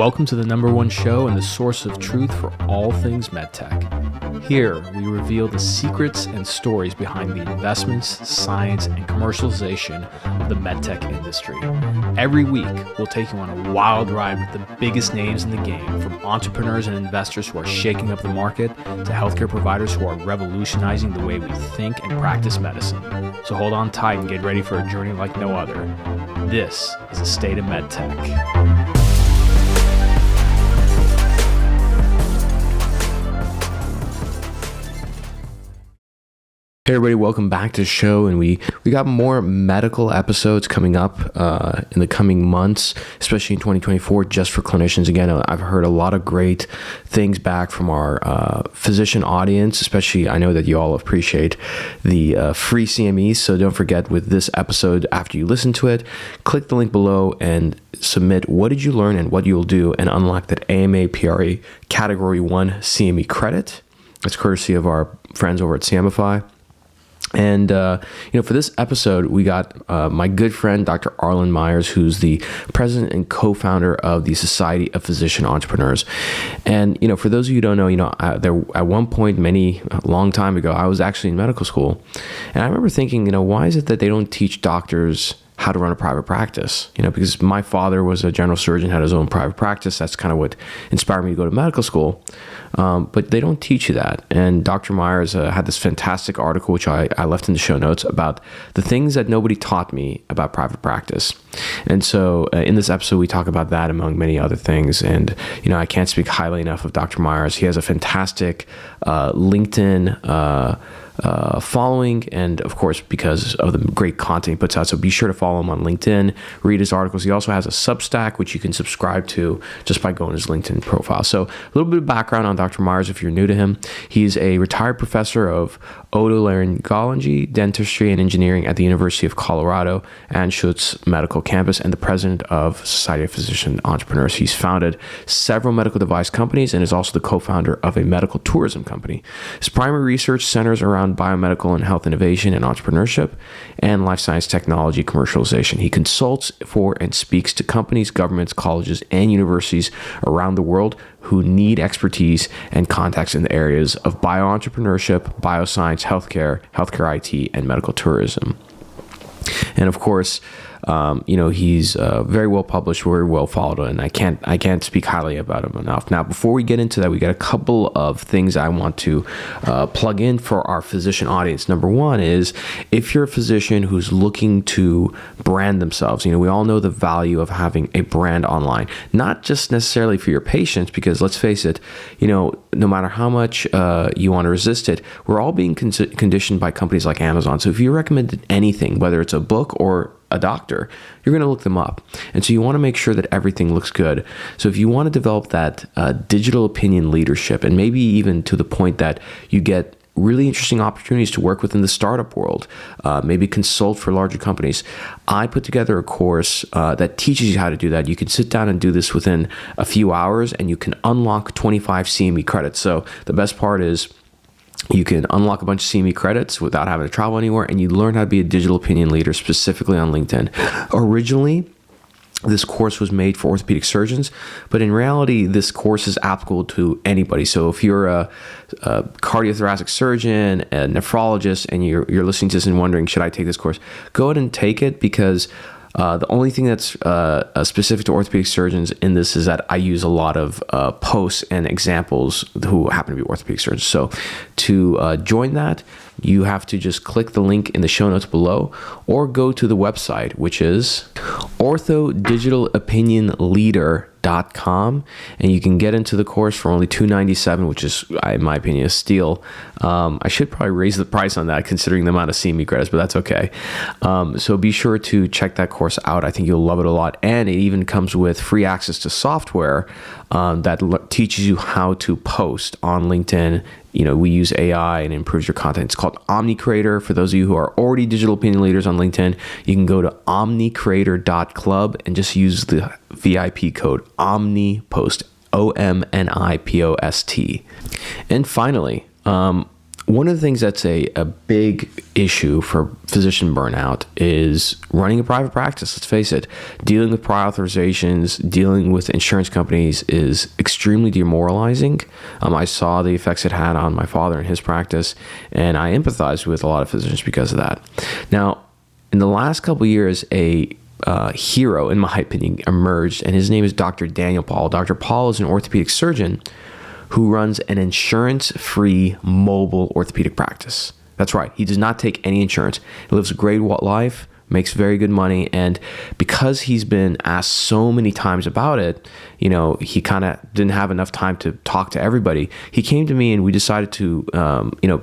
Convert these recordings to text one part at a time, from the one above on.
Welcome to the #1 show and the source of truth for all things MedTech. Here, we reveal the secrets and stories behind the investments, science, and commercialization of the MedTech industry. Every week, we'll take you on a wild ride with the biggest names in the game, from entrepreneurs and investors who are shaking up the market to healthcare providers who are revolutionizing the way we think and practice medicine. So hold on tight and get ready for a journey like no other. This is the State of MedTech. Hey everybody, welcome back to the show, and we got more medical episodes coming up in the coming months, especially in 2024, just for clinicians. Again, I've heard a lot of great things back from our physician audience, especially I know that you all appreciate the free CMEs, so don't forget with this episode, after you listen to it, click the link below and submit what did you learn and what you'll do and unlock that AMA PRA Category 1 CME credit. It's courtesy of our friends over at Samify. And, for this episode, we got my good friend, Dr. Arlen Meyers, who's the president and co-founder of the Society of Physician Entrepreneurs. And, for those of you who don't know, there at one point, a long time ago, I was actually in medical school. And I remember thinking, why is it that they don't teach doctors how to run a private practice? Because my father was a general surgeon, had his own private practice. That's kind of what inspired me to go to medical school. But they don't teach you that. And Dr. Meyers had this fantastic article, which I left in the show notes, about the things that nobody taught me about private practice. And so in this episode, we talk about that among many other things. And, I can't speak highly enough of Dr. Meyers. He has a fantastic LinkedIn following, and of course because of the great content he puts out, so be sure to follow him on LinkedIn, read his articles. He also has a Substack which you can subscribe to just by going to his LinkedIn profile. So a little bit of background on Dr. Meyers if you're new to him. He's a retired professor of otolaryngology, dentistry, and engineering at the University of Colorado Anschutz Medical Campus, and the president of Society of Physician Entrepreneurs. He's founded several medical device companies and is also the co-founder of a medical tourism company. His primary research centers around biomedical and health innovation and entrepreneurship and life science technology commercialization. He consults for and speaks to companies, governments, colleges, and universities around the world who need expertise and contacts in the areas of bioentrepreneurship, bioscience, healthcare IT, and medical tourism. And of course, he's very well published, very well followed, and I can't speak highly about him enough. Now, before we get into that, we got a couple of things I want to plug in for our physician audience. Number one is, if you're a physician who's looking to brand themselves, we all know the value of having a brand online, not just necessarily for your patients, because let's face it, no matter how much you want to resist it, we're all being conditioned by companies like Amazon. So if you recommended anything, whether it's a book or a doctor, you're going to look them up. And so you want to make sure that everything looks good. So if you want to develop that digital opinion leadership, and maybe even to the point that you get really interesting opportunities to work within the startup world, maybe consult for larger companies, I put together a course that teaches you how to do that. You can sit down and do this within a few hours, and you can unlock 25 CME credits. So the best part is, you can unlock a bunch of CME credits without having to travel anywhere, and you learn how to be a digital opinion leader specifically on LinkedIn. Originally, this course was made for orthopedic surgeons, but in reality, this course is applicable to anybody. So if you're a cardiothoracic surgeon, a nephrologist, and you're listening to this and wondering, should I take this course? Go ahead and take it, because the only thing that's specific to orthopedic surgeons in this is that I use a lot of posts and examples who happen to be orthopedic surgeons. So to join that, you have to just click the link in the show notes below, or go to the website, which is orthodigitalopinionleader.com, and you can get into the course for only $297, which is, in my opinion, a steal. I should probably raise the price on that considering the amount of CME credits, but that's okay. So be sure to check that course out. I think you'll love it a lot, and it even comes with free access to software that teaches you how to post on LinkedIn. We use AI and improves your content. It's called OmniCreator. For those of you who are already digital opinion leaders on LinkedIn, you can go to omnicreator.club and just use the VIP code OMNIPOST, OMNIPOST. And finally, one of the things that's a big issue for physician burnout is running a private practice. Let's face it, dealing with prior authorizations, dealing with insurance companies is extremely demoralizing. I saw the effects it had on my father and his practice, and I empathize with a lot of physicians because of that. Now, in the last couple of years, a hero, in my opinion, emerged, and his name is Dr. Daniel Paul. Dr. Paul is an orthopedic surgeon who runs an insurance-free mobile orthopedic practice. That's right. He does not take any insurance. He lives a great life, makes very good money, and because he's been asked so many times about it, he kind of didn't have enough time to talk to everybody. He came to me and we decided to,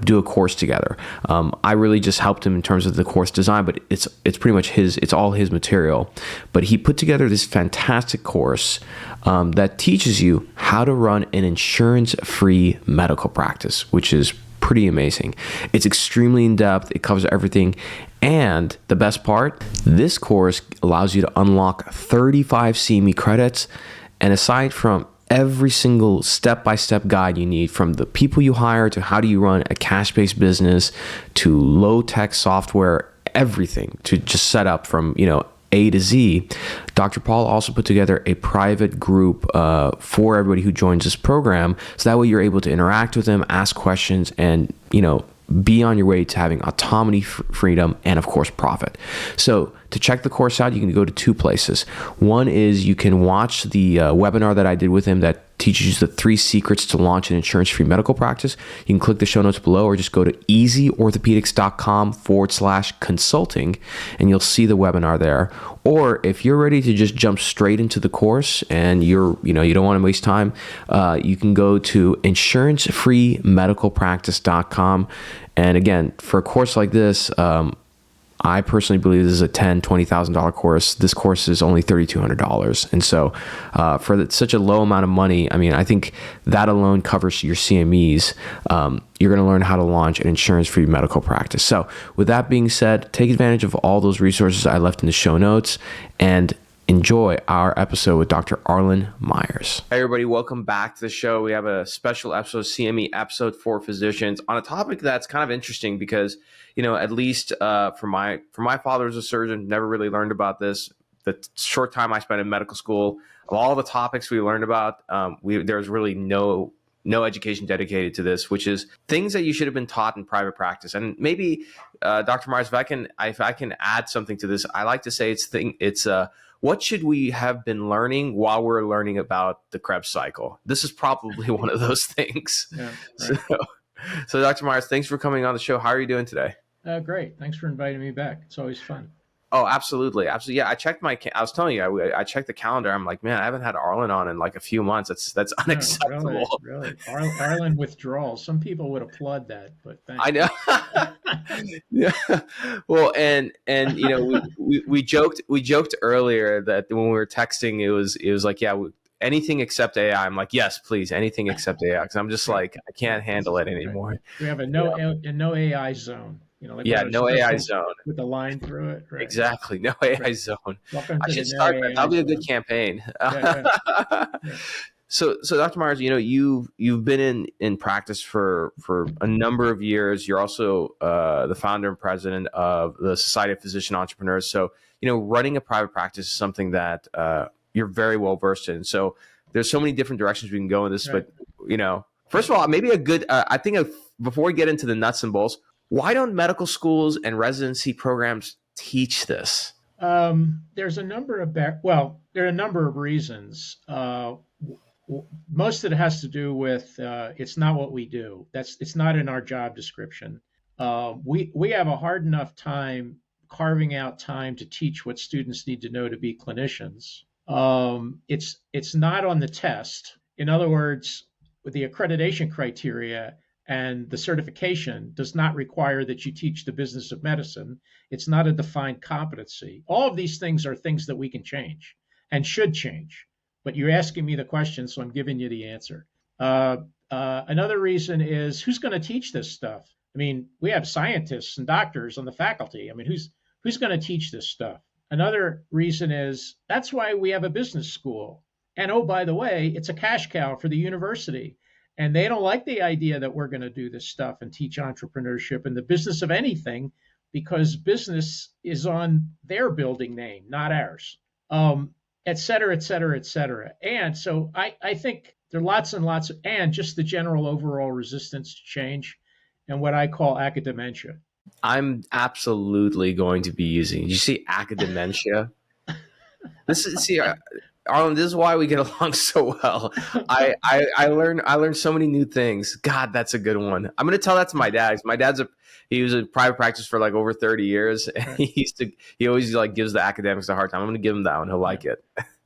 do a course together. I really just helped him in terms of the course design, but it's pretty much it's all his material. But he put together this fantastic course that teaches you how to run an insurance-free medical practice, which is pretty amazing. It's extremely in-depth. It covers everything. And the best part, this course allows you to unlock 35 CME credits. And aside from every single step-by-step guide you need, from the people you hire to how do you run a cash-based business to low-tech software, everything to just set up from, A to Z. Dr. Paul also put together a private group for everybody who joins this program. So that way you're able to interact with them, ask questions, and, be on your way to having autonomy, freedom, and of course, profit. So to check the course out, you can go to two places. One is you can watch the webinar that I did with him that teaches you the 3 secrets to launch an insurance-free medical practice. You can click the show notes below or just go to easyorthopedics.com/consulting and you'll see the webinar there. Or if you're ready to just jump straight into the course and you don't want to waste time, you can go to insurancefreemedicalpractice.com. And again, for a course like this, I personally believe this is a $10,000, $20,000 course. This course is only $3,200. And so for such a low amount of money, I think that alone covers your CMEs. You're going to learn how to launch an insurance-free medical practice. So with that being said, take advantage of all those resources I left in the show notes and enjoy our episode with Dr. Arlen Meyers. Hey everybody, welcome back to the show. We have a special episode, CME episode for physicians, on a topic that's kind of interesting because, at least for my father as a surgeon, never really learned about this. The short time I spent in medical school, of all the topics we learned about, there's really no education dedicated to this, which is things that you should have been taught in private practice. And maybe, Dr. Meyers, if I can add something to this, I like to say it's what should we have been learning while we're learning about the Krebs cycle? This is probably one of those things. Yeah, right. So Dr. Meyers, thanks for coming on the show. How are you doing today? Great. Thanks for inviting me back. It's always fun. Oh, absolutely. Absolutely. Yeah. I was telling you, I checked the calendar. I'm like, man, I haven't had Arlen on in like a few months. That's unacceptable. Really. Arlen withdrawal. Some people would applaud that, but thanks. I know. Yeah. Well, and we joked earlier that when we were texting, it was like, yeah, anything except AI. I'm like, yes, please, anything except AI. Because I'm just like, I can't handle it anymore. We have a no AI zone. No AI zone with a line through it. Right. Exactly, no AI zone. I should start that. That'll be a good campaign. Yeah. So Dr. Meyers, you've been in practice for a number of years. You're also the founder and president of the Society of Physician Entrepreneurs. So running a private practice is something that you're very well versed in. So there's so many different directions we can go in this. Right. But first of all, maybe a good. I think before we get into the nuts and bolts, why don't medical schools and residency programs teach this? There's a number of there are a number of reasons. Most of it has to do with it's not what we do. It's not in our job description. We have a hard enough time carving out time to teach what students need to know to be clinicians. It's not on the test. In other words, with the accreditation criteria and the certification does not require that you teach the business of medicine. It's not a defined competency. All of these things are things that we can change and should change. But you're asking me the question, so I'm giving you the answer. Another reason is who's going to teach this stuff? We have scientists and doctors on the faculty. Who's going to teach this stuff? Another reason is that's why we have a business school. And oh, by the way, it's a cash cow for the university. And they don't like the idea that we're going to do this stuff and teach entrepreneurship and the business of anything because business is on their building name, not ours, et cetera, et cetera, et cetera. And so I think there are lots and lots of, and just the general overall resistance to change and what I call academia. I'm absolutely going to be using. You see, academia. This is Arlen. This is why we get along so well. I learned so many new things. God, that's a good one. I'm going to tell that to my dad. My dad's he was in private practice for like over 30 years. And he always like gives the academics a hard time. I'm going to give him that one. He'll like it.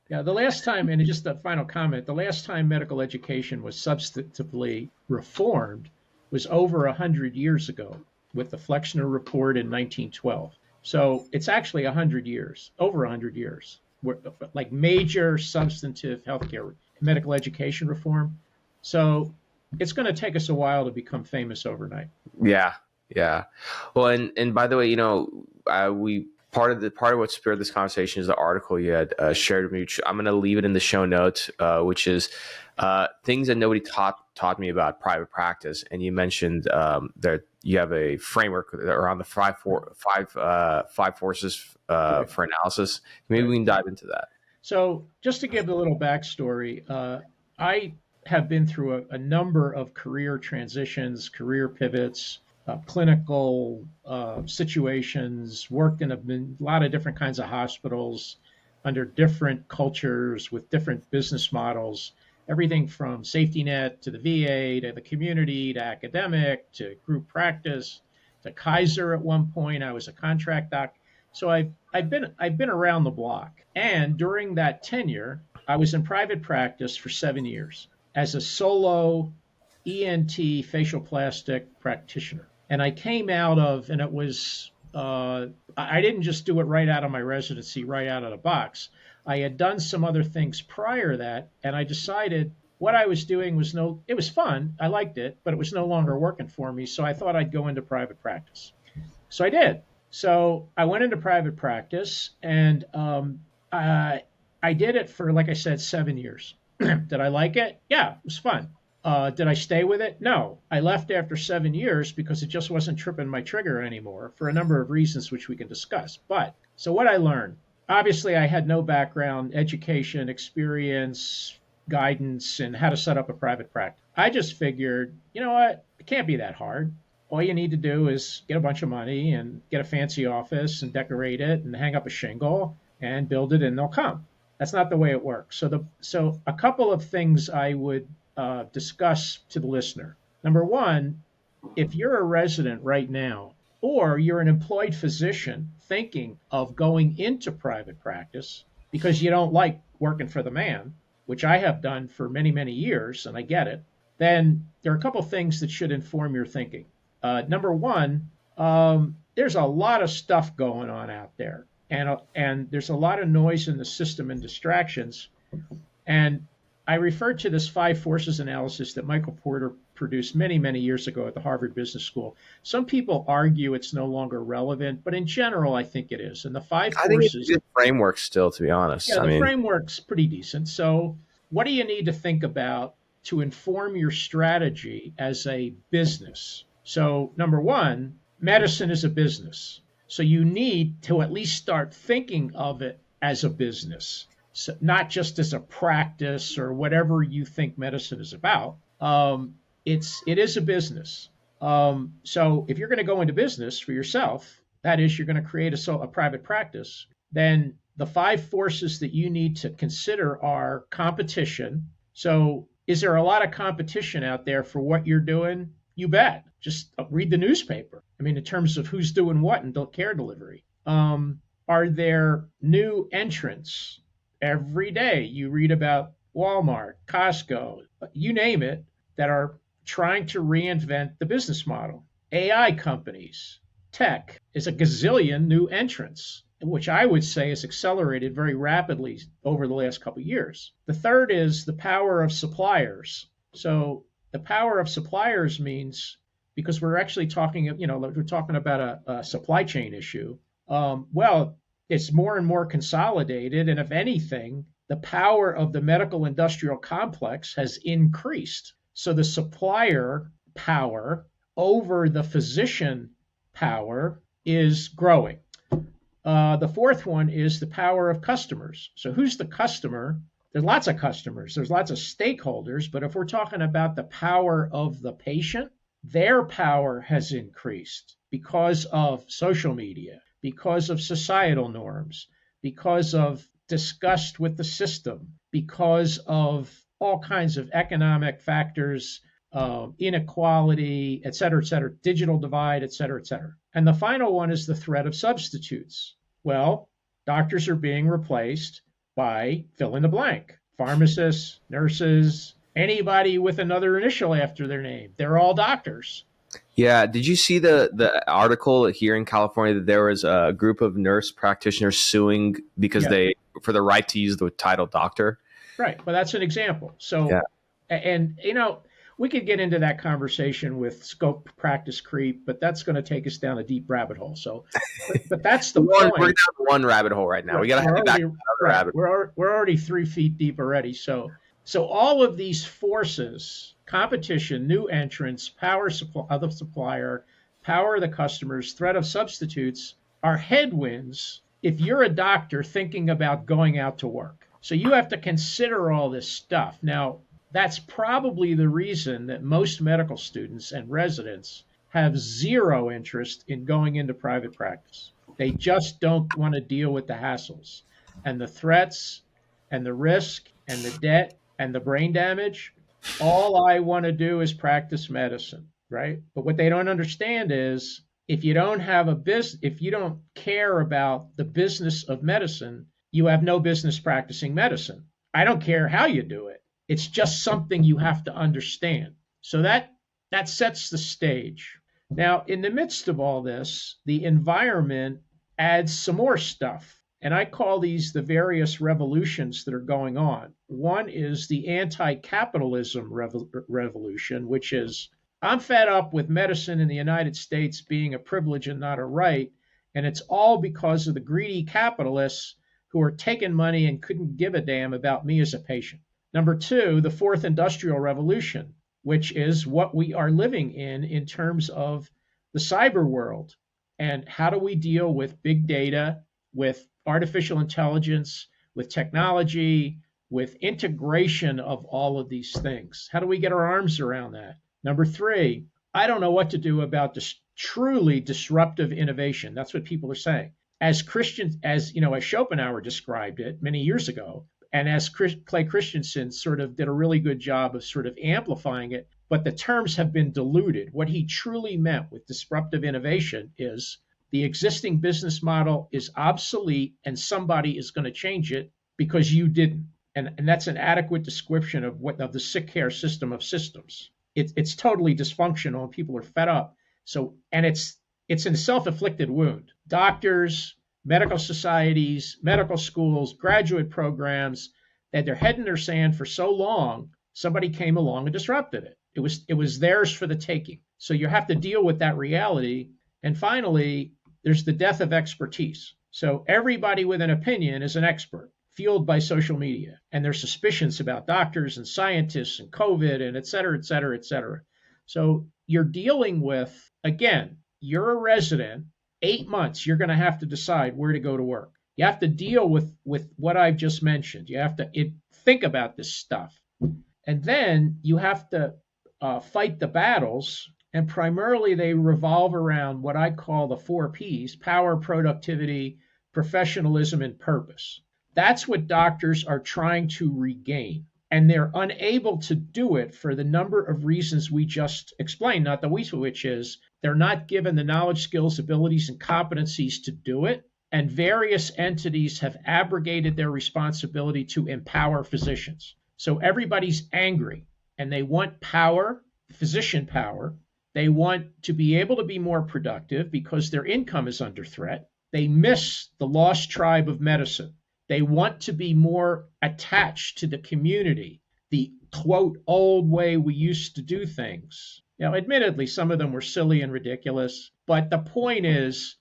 Yeah, the last time, and just a final comment, the last time medical education was substantively reformed was over 100 years ago with the Flexner Report in 1912. So it's actually 100 years, over 100 years, like major substantive healthcare medical education reform. So it's going to take us a while to become famous overnight. Yeah. Well, and by the way, we part of what spurred this conversation is the article you had shared with me. Which I'm going to leave it in the show notes, which is things that nobody taught me about private practice. And you mentioned that you have a framework around the five forces for analysis. Maybe we can dive into that. So just to give a little backstory, I have been through a number of career transitions, career pivots, clinical situations, worked in a lot of different kinds of hospitals under different cultures with different business models, everything from safety net to the VA to the community to academic to group practice to Kaiser at one point. I was a contract doc. So I've been around the block. And during that tenure, I was in private practice for 7 years as a solo ENT facial plastic practitioner. And I came out of, and it was, I didn't just do it right out of my residency, right out of the box. I had done some other things prior to that, and I decided what I was doing it was fun. I liked it, but it was no longer working for me. So I thought I'd go into private practice. So I did. So I went into private practice, and I did it for, like I said, 7 years. Did I like it? Yeah, it was fun. Did I stay with it? No. I left after 7 years because it just wasn't tripping my trigger anymore for a number of reasons which we can discuss. But so what I learned, obviously I had no background, education, experience, guidance, and how to set up a private practice. I just figured, you know what? It can't be that hard. All you need to do is get a bunch of money and get a fancy office and decorate it and hang up a shingle and build it and they'll come. That's not the way it works. So a couple of things I would discuss to the listener. Number one, if you're a resident right now, or you're an employed physician thinking of going into private practice because you don't like working for the man, which I have done for many, many years, and I get it, then there are a couple things that should inform your thinking. Number one, there's a lot of stuff going on out there, and there's a lot of noise in the system and distractions. And I refer to this 5 forces analysis that Michael Porter produced many, many years ago at the Harvard Business School. Some people argue it's no longer relevant, but in general, I think it is. And the 5 forces. I think it's a good framework still, to be honest. Yeah, the framework's pretty decent. So what do you need to think about to inform your strategy as a business? So number one, medicine is a business. So you need to at least start thinking of it as a business. So not just as a practice or whatever you think medicine is about. It is a business. So if you're going to go into business for yourself, that is, you're going to create a private practice, then the 5 forces that you need to consider are competition. So is there a lot of competition out there for what you're doing? You bet. Just read the newspaper. I mean, in terms of who's doing what in care delivery. Are there new entrants? Every day you read about Walmart, Costco, you name it, that are trying to reinvent the business model. AI companies, tech is a gazillion new entrants, which I would say has accelerated very rapidly over the last couple of years. The third is the power of suppliers. So the power of suppliers means, because we're actually talking, we're talking about a supply chain issue. It's more and more consolidated. And if anything, the power of the medical industrial complex has increased. So the supplier power over the physician power is growing. The fourth one is the power of customers. So who's the customer? There's lots of customers, there's lots of stakeholders, but if we're talking about the power of the patient, their power has increased because of social media, because of societal norms, because of disgust with the system, because of all kinds of economic factors, inequality, et cetera, digital divide, et cetera, et cetera. And the final one is the threat of substitutes. Well, doctors are being replaced by fill in the blank. Pharmacists, nurses, anybody with another initial after their name. They're all doctors. Yeah. Did you see the article here in California that there was a group of nurse practitioners suing because for the right to use the title doctor? Right. Well, that's an example. So, and we could get into that conversation with scope practice creep, but that's going to take us down a deep rabbit hole. So, but that's the point. We're down one rabbit hole right now. Right. We got to head back to another rabbit hole. We're already 3 feet deep already. So all of these forces, competition, new entrants, power of the supplier, power of the customers, threat of substitutes are headwinds if you're a doctor thinking about going out to work. So you have to consider all this stuff. Now, that's probably the reason that most medical students and residents have zero interest in going into private practice. They just don't want to deal with the hassles and the threats and the risk and the debt and the brain damage. All I want to do is practice medicine, right? But what they don't understand is if you don't have a business, if you don't care about the business of medicine, you have no business practicing medicine. I don't care how you do it. It's just something you have to understand. So that sets the stage. Now, in the midst of all this, the environment adds some more stuff. And I call these the various revolutions that are going on. One is the anti-capitalism revolution, which is I'm fed up with medicine in the United States being a privilege and not a right. And it's all because of the greedy capitalists who are taking money and couldn't give a damn about me as a patient. Number two, the fourth industrial revolution, which is what we are living in terms of the cyber world. And how do we deal with big data, with artificial intelligence, with technology, with integration of all of these things? How do we get our arms around that? Number three, I don't know what to do about this truly disruptive innovation. That's what people are saying. As Christians, as Schopenhauer described it many years ago, and as Clay Christensen sort of did a really good job of sort of amplifying it, but the terms have been diluted. What he truly meant with disruptive innovation is the existing business model is obsolete and somebody is going to change it because you didn't. And that's an adequate description of the sick care system of systems. It's totally dysfunctional and people are fed up. So, and it's a self-inflicted wound. Doctors, medical societies, medical schools, graduate programs, that their head in their sand for so long, somebody came along and disrupted it. It was theirs for the taking. So you have to deal with that reality. And finally, there's the death of expertise. So everybody with an opinion is an expert, fueled by social media, and their suspicions about doctors and scientists and COVID and et cetera, et cetera, et cetera. So you're dealing with, again, you're a resident, 8 months, you're going to have to decide where to go to work. You have to deal with what I've just mentioned. You have to think about this stuff. And then you have to fight the battles. And primarily they revolve around what I call the 4 Ps: power, productivity, professionalism, and purpose. That's what doctors are trying to regain. And they're unable to do it for the number of reasons we just explained, not the least of which is they're not given the knowledge, skills, abilities, and competencies to do it. And various entities have abrogated their responsibility to empower physicians. So everybody's angry and they want power, physician power. They want to be able to be more productive because their income is under threat. They miss the lost tribe of medicine. They want to be more attached to the community, the quote, old way we used to do things. Now, admittedly, some of them were silly and ridiculous, but the point is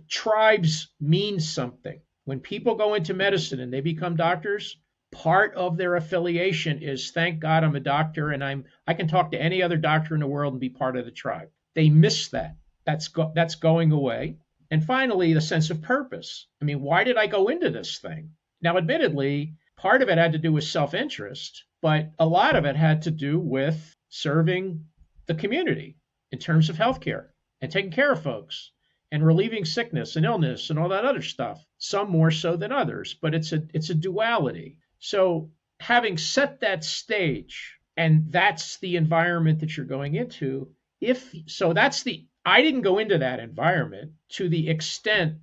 tribes mean something. When people go into medicine and they become doctors, Part of their affiliation is, thank God I'm a doctor and I can talk to any other doctor in the world and be part of the tribe. They miss that. That's going away. And finally, the sense of purpose. I mean, why did I go into this thing? Now, admittedly, part of it had to do with self-interest, but a lot of it had to do with serving the community in terms of healthcare and taking care of folks and relieving sickness and illness and all that other stuff, some more so than others, but it's a duality. So having set that stage, and that's the environment that you're going into, I didn't go into that environment to the extent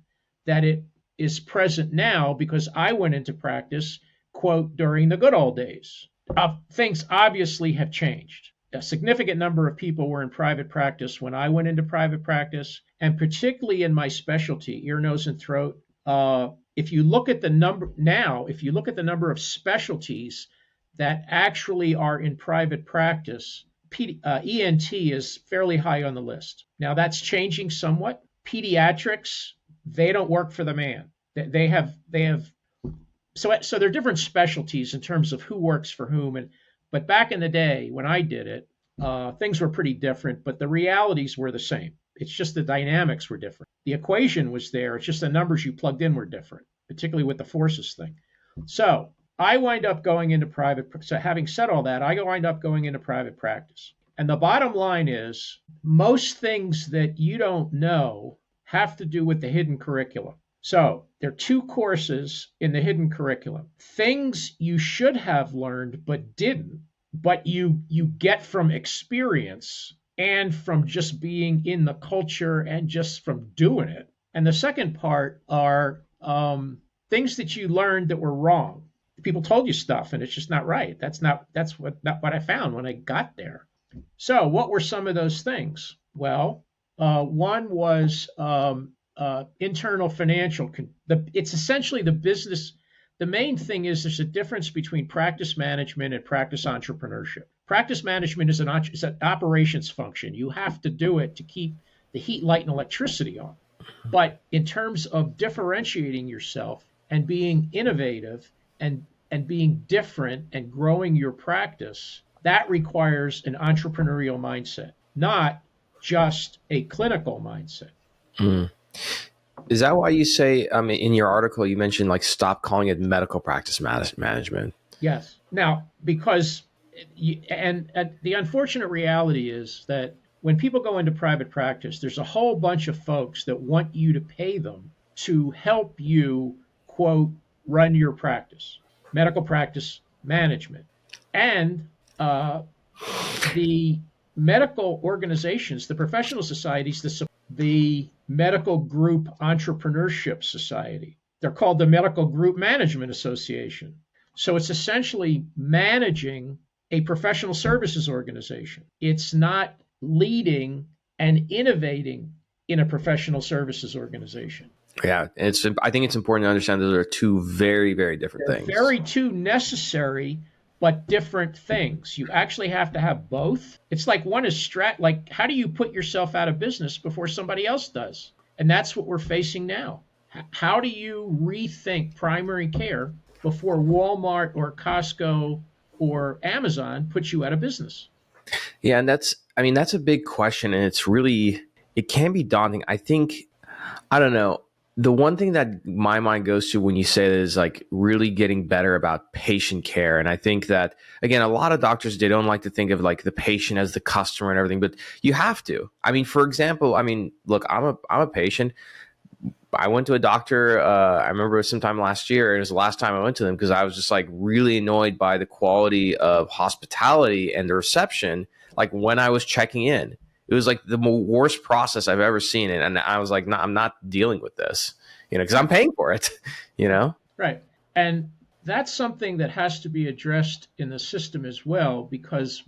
that it is present now because I went into practice, quote, during the good old days. Things obviously have changed. A significant number of people were in private practice when I went into private practice, and particularly in my specialty, ear, nose, and throat. If you look at the number of specialties that actually are in private practice, ENT is fairly high on the list. Now that's changing somewhat. Pediatrics, they don't work for the man. They have so there are different specialties in terms of who works for whom. But back in the day when I did it, things were pretty different, but the realities were the same. It's just the dynamics were different. The equation was there. It's just the numbers you plugged in were different, particularly with the forces thing. So I wind up going into so having said all that, I wind up going into private practice. And the bottom line is most things that you don't know have to do with the hidden curriculum. So there are 2 courses in the hidden curriculum. Things you should have learned but didn't, but you get from experience and from just being in the culture and just from doing it. And the second part are things that you learned that were wrong. People told you stuff and it's just not right. That's not what I found when I got there. So what were some of those things? Well, one was internal financial. It's essentially the business. The main thing is there's a difference between practice management and practice entrepreneurship. Practice management is an operations function. You have to do it to keep the heat, light, and electricity on. But in terms of differentiating yourself and being innovative and being different and growing your practice, that requires an entrepreneurial mindset, not just a clinical mindset. Mm. Is that why you say, in your article, you mentioned like stop calling it medical practice management? Yes. Now, because, the unfortunate reality is that when people go into private practice, there's a whole bunch of folks that want you to pay them to help you, quote, run your practice, medical practice management. And the medical organizations, the professional societies, the Medical Group Entrepreneurship Society. They're called the Medical Group Management Association. So it's essentially managing a professional services organization. It's not leading and innovating in a professional services organization. Yeah, I think it's important to understand those are 2 very, very different things. Very 2 necessary but different things. You actually have to have both. It's like one is like how do you put yourself out of business before somebody else does? And that's what we're facing now. How do you rethink primary care before Walmart or Costco or Amazon puts you out of business? Yeah, and that's a big question, and it can be daunting. I think, I don't know. The one thing that my mind goes to when you say that is like really getting better about patient care. And I think that, again, a lot of doctors, they don't like to think of like the patient as the customer and everything, but you have to. For example, look, I'm a patient. I went to a doctor, I remember sometime last year, and it was the last time I went to them because I was just like really annoyed by the quality of hospitality and the reception, like when I was checking in. It was like the worst process I've ever seen. And I was like, no, I'm not dealing with this, because I'm paying for it, Right. And that's something that has to be addressed in the system as well, because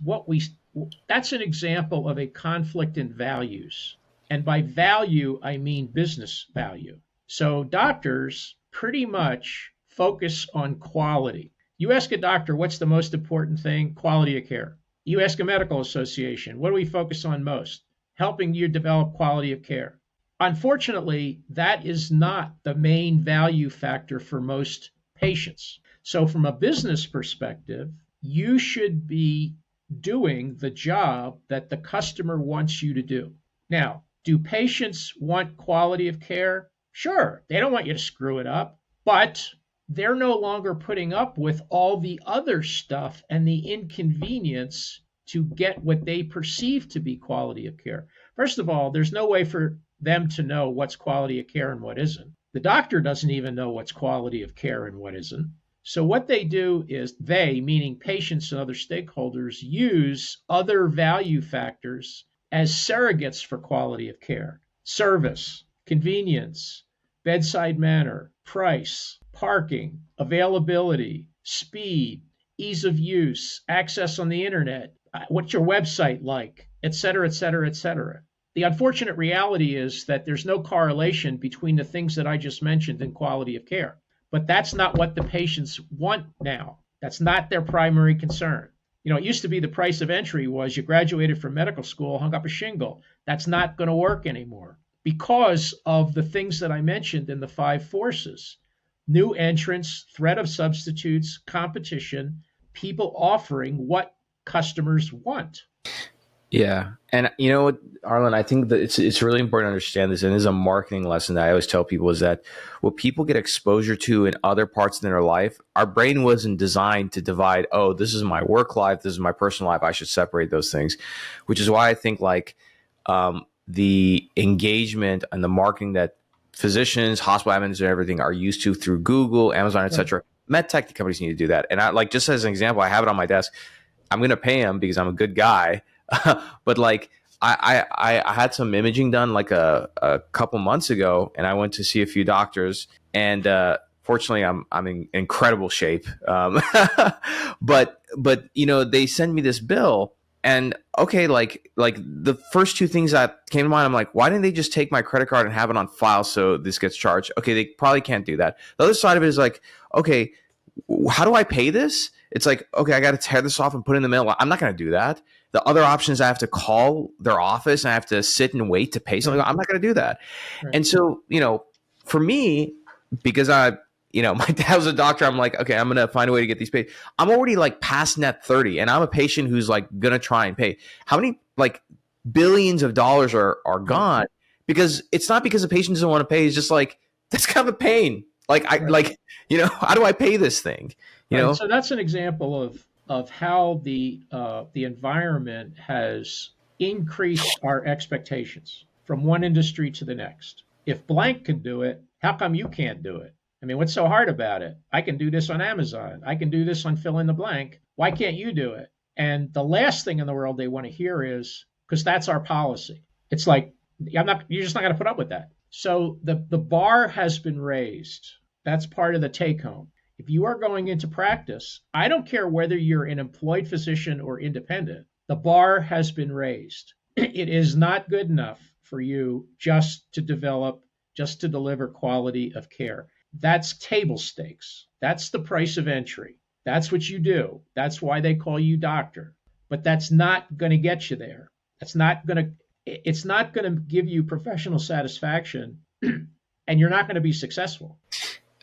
that's an example of a conflict in values. And by value, I mean business value. So doctors pretty much focus on quality. You ask a doctor, what's the most important thing? Quality of care. You ask a medical association, what do we focus on most? Helping you develop quality of care. Unfortunately, that is not the main value factor for most patients. So from a business perspective, you should be doing the job that the customer wants you to do. Now, do patients want quality of care? Sure, they don't want you to screw it up, but they're no longer putting up with all the other stuff and the inconvenience to get what they perceive to be quality of care. First of all, there's no way for them to know what's quality of care and what isn't. The doctor doesn't even know what's quality of care and what isn't. So what they do is they, meaning patients and other stakeholders, use other value factors as surrogates for quality of care. Service, convenience, bedside manner, price, parking, availability, speed, ease of use, access on the internet, what's your website like, et cetera, et cetera, et cetera. The unfortunate reality is that there's no correlation between the things that I just mentioned and quality of care. But that's not what the patients want now. That's not their primary concern. You know, it used to be the price of entry was you graduated from medical school, hung up a shingle. That's not going to work anymore because of the things that I mentioned in the 5 forces. New entrants, threat of substitutes, competition, people offering what customers want. Yeah. And you know what, Arlen, I think that it's really important to understand this, and this is a marketing lesson that I always tell people, is that what people get exposure to in other parts of their life, our brain wasn't designed to divide, oh, this is my work life, this is my personal life, I should separate those things, which is why I think like the engagement and the marketing that physicians, hospital admins, and everything are used to through Google, Amazon, et cetera. MedTech companies need to do that. And I like, just as an example, I have it on my desk. I'm going to pay them because I'm a good guy. But like I had some imaging done like a couple months ago, and I went to see a few doctors, and fortunately I'm in incredible shape. But you know, they send me this bill, and okay, like the first 2 things that came to mind, I'm like, why didn't they just take my credit card and have it on file so this gets charged? Okay, they probably can't do that. The other side of it is like, okay, how do I pay this? It's like, okay, I got to tear this off and put it in the mail. I'm not going to do that. The other option is I have to call their office and I have to sit and wait to pay something. I'm not going to do that. Right. And so, you know, for me, because you know, my dad was a doctor, I'm like, okay, I'm going to find a way to get these paid. I'm already like past net 30, and I'm a patient who's like going to try and pay. How many like billions of dollars are gone? Because it's not because the patient doesn't want to pay. It's just like, that's kind of a pain. Like, like, you know, how do I pay this thing? You know? So that's an example of how the environment has increased our expectations from one industry to the next. If blank can do it, how come you can't do it? I mean, what's so hard about it? I can do this on Amazon. I can do this on fill in the blank. Why can't you do it? And the last thing in the world they want to hear is, because that's our policy. It's like, you're just not going to put up with that. So the bar has been raised. That's part of the take home. If you are going into practice, I don't care whether you're an employed physician or independent, the bar has been raised. It is not good enough for you just to deliver quality of care. That's table stakes. That's the price of entry. That's what you do. That's why they call you doctor. But that's not going to get you there. It's not going to give you professional satisfaction, and you're not going to be successful.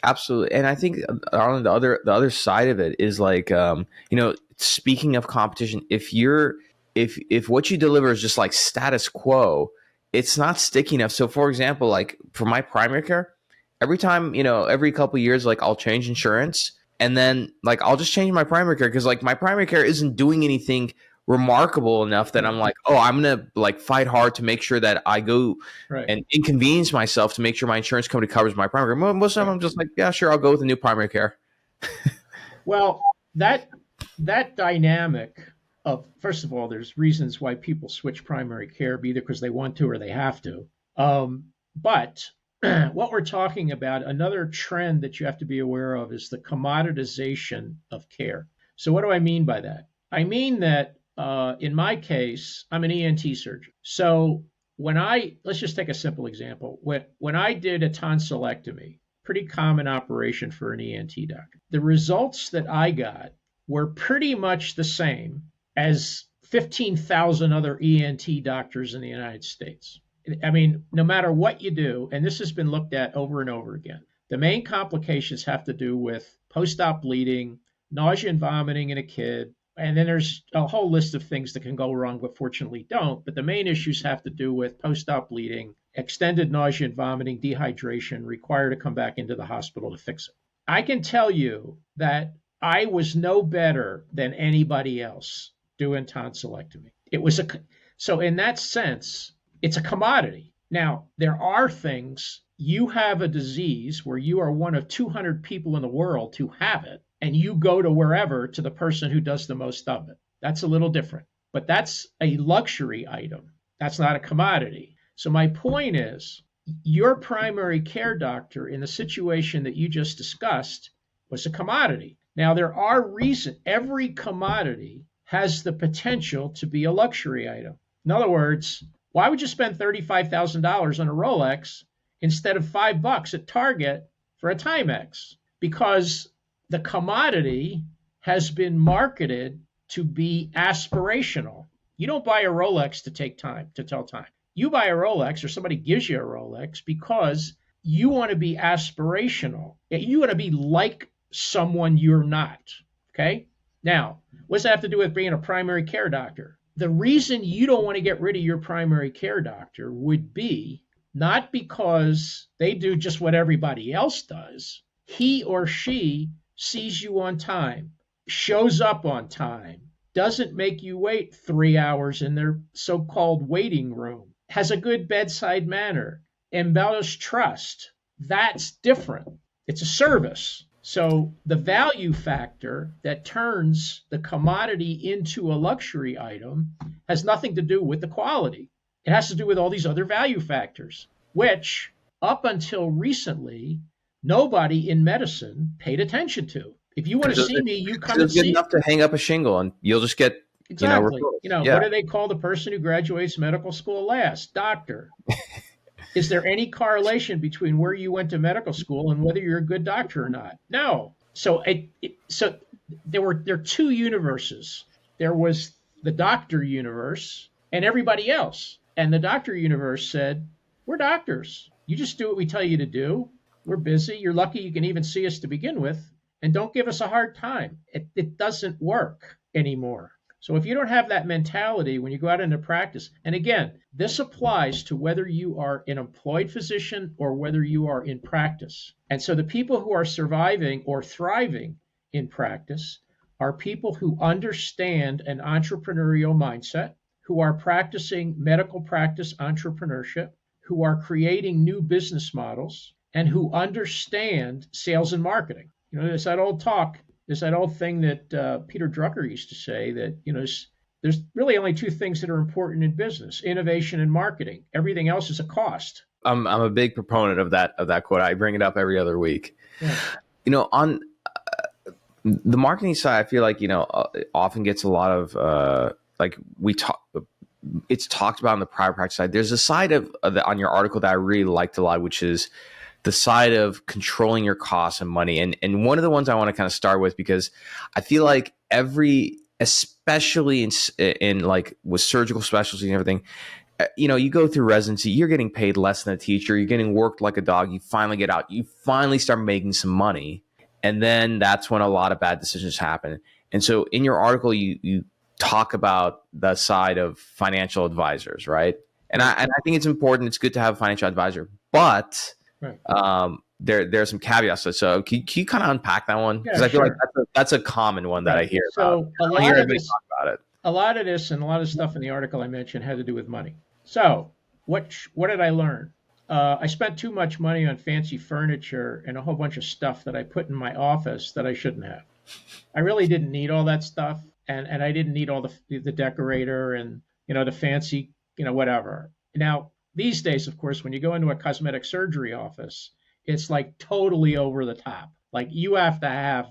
Absolutely. And I think, Arlen, the other side of it is like, you know, speaking of competition, if what you deliver is just like status quo, it's not sticky enough. So for example, like for my primary care, every time, you know, every couple of years, like I'll change insurance, and then like I'll just change my primary care because like my primary care isn't doing anything remarkable enough that I'm like, oh, I'm gonna like fight hard to make sure that I go and inconvenience myself to make sure my insurance company covers my primary care. Most of the time I'm just like, yeah, sure, I'll go with the new primary care. Well, that dynamic of, first of all, there's reasons why people switch primary care, either because they want to or they have to. But what we're talking about, another trend that you have to be aware of, is the commoditization of care. So what do I mean by that? I mean that in my case, I'm an ENT surgeon. So let's just take a simple example. When I did a tonsillectomy, pretty common operation for an ENT doctor, the results that I got were pretty much the same as 15,000 other ENT doctors in the United States. I mean, no matter what you do, and this has been looked at over and over again, the main complications have to do with post-op bleeding, nausea and vomiting in a kid. And then there's a whole list of things that can go wrong, but fortunately don't. But the main issues have to do with post-op bleeding, extended nausea and vomiting, dehydration, require to come back into the hospital to fix it. I can tell you that I was no better than anybody else doing tonsillectomy. So in that sense, it's a commodity. Now, there are things, you have a disease where you are one of 200 people in the world who have it, and you go to wherever to the person who does the most of it. That's a little different, but that's a luxury item. That's not a commodity. So my point is, your primary care doctor in the situation that you just discussed was a commodity. Now, there are reasons. Every commodity has the potential to be a luxury item. In other words, why would you spend $35,000 on a Rolex instead of $5 at Target for a Timex? Because the commodity has been marketed to be aspirational. You don't buy a Rolex to take time, to tell time. You buy a Rolex or somebody gives you a Rolex because you want to be aspirational. You want to be like someone you're not. Okay? Now, what does that have to do with being a primary care doctor? The reason you don't want to get rid of your primary care doctor would be not because they do just what everybody else does. He or she sees you on time, shows up on time, doesn't make you wait 3 hours in their so-called waiting room, has a good bedside manner, embellished trust. That's different. It's a service. So the value factor that turns the commodity into a luxury item has nothing to do with the quality. It has to do with all these other value factors, which up until recently, nobody in medicine paid attention to. If you want to see me, you come and see me. It's good enough to hang up a shingle and you'll just get, exactly. What do they call the person who graduates medical school last? Doctor. Is there any correlation between where you went to medical school and whether you're a good doctor or not? No. So there are two universes. There was the doctor universe and everybody else. And the doctor universe said, we're doctors. You just do what we tell you to do. We're busy. You're lucky you can even see us to begin with. And don't give us a hard time. It doesn't work anymore. So if you don't have that mentality when you go out into practice, and again, this applies to whether you are an employed physician or whether you are in practice. And so the people who are surviving or thriving in practice are people who understand an entrepreneurial mindset, who are practicing medical practice entrepreneurship, who are creating new business models, and who understand sales and marketing. There's that old talk. There's that old thing that Peter Drucker used to say that, there's really only two things that are important in business: innovation and marketing. Everything else is a cost. I'm a big proponent of that quote. I bring it up every other week. Yeah. On the marketing side, I feel like, it often gets a lot of it's talked about on the private practice side. There's a side on your article that I really liked a lot, which is the side of controlling your costs and money. And one of the ones I want to kind of start with, because I feel like especially in like with surgical specialties and everything, you go through residency, you're getting paid less than a teacher, you're getting worked like a dog, you finally get out, you finally start making some money. And then that's when a lot of bad decisions happen. And so in your article, you talk about the side of financial advisors, right? And I think it's important. It's good to have a financial advisor, but right. There's some caveats. So can you kind of unpack that one? Because I feel like that's a common one that I hear about. A lot of this and a lot of stuff in the article I mentioned had to do with money. So what did I learn? I spent too much money on fancy furniture and a whole bunch of stuff that I put in my office that I shouldn't have. I really didn't need all that stuff, and I didn't need all the decorator and the fancy whatever. Now these days, of course, when you go into a cosmetic surgery office, it's like totally over the top. Like you have to have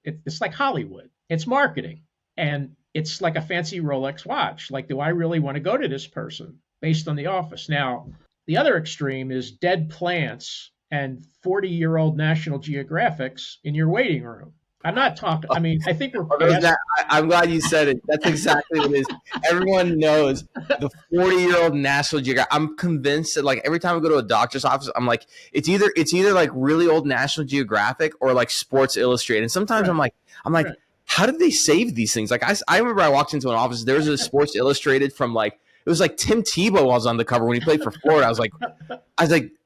it's like Hollywood. It's marketing, and it's like a fancy Rolex watch. Like, do I really want to go to this person based on the office? Now, the other extreme is dead plants and 40-year-old National Geographics in your waiting room. I'm not talking. I mean, I think we're past. I'm glad you said it. That's exactly what it is. Everyone knows the 40-year-old National Geographic. I'm convinced that like every time I go to a doctor's office, I'm like, it's either like really old National Geographic or like Sports Illustrated. And sometimes Right. I'm like, Right. how did they save these things? Like I remember I walked into an office. There was a Sports Illustrated from like it was like Tim Tebow was on the cover when he played for Florida. I was like,